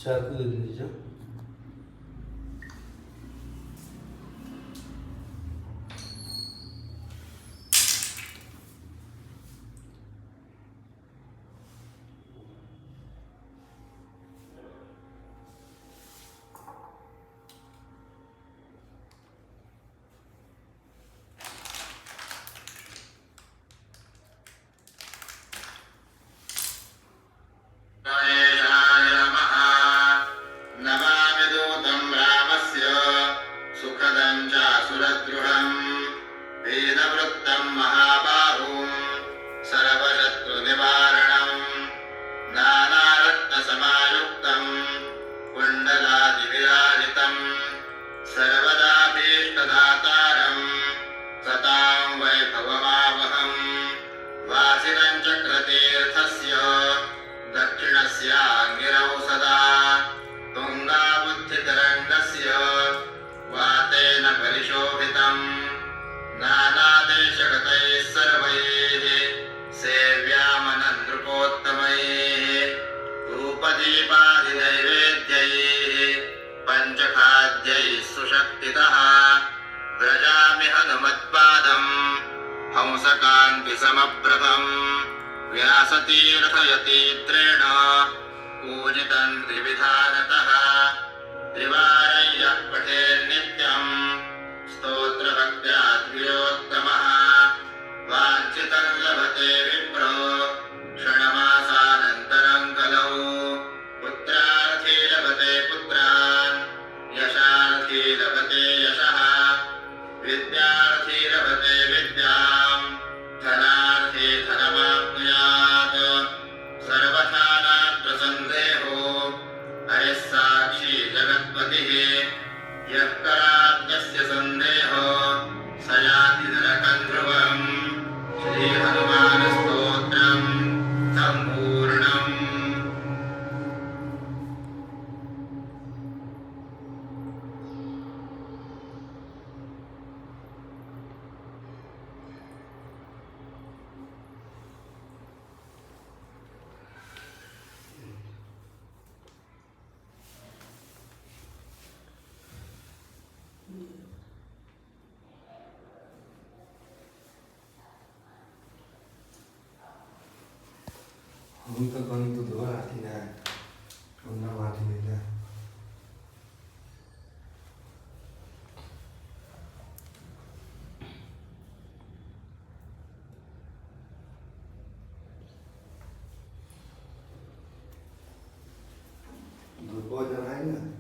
ಚಾಕು ನಿಜ वेदवृत्तं महाबाहुं सर्वशत्रुनिवारणं नानारत्नसमायुक्तं कुण्डलादिविराजितं सर्वदाभीष्टदातारं सतां वैभवमावहं वासिनं चक्रतीर्थस्य दक्षिणस्याङ्गिरौ सदा तुङ्गाबुद्धितरङ्गस्य वातेन परिशोभितम् नानादेशगतैः सर्वैः सेव्यामननृपोत्तमैः धूपदीपादिनैवेद्यैः पञ्चखाद्यैः सुशक्तितः व्रजामि हनुमत्पादम् हंसकान्तिसमप्रभम् व्यासतीर्थयतीत्रेण पूजितं त्रिविधानतः त्रिवारं यः पठेन्नित्यम् स्तोत्रभक्त्या द्वियोत्तमः वाञ्छितं लभते विप्रो क्षणमासानन्तरं कलौ पुत्रार्थी लभते पुत्रान् यशार्थी लभते यशः विद्यार्थी लभते विद्यां धनार्थी धनमाप्नुयात् सर्वथा नात्र सन्देहो हरिः साक्षी जगत्पतिः यः करात्तस्य सन्देहो स याति नरकं ध्रुवम् श्रीहनुमानस्तोत्रं सम्पूर्णम् हम तो कहीं तो दो आती ना उन्ना माटी में ना दूध बहुत जमाएगा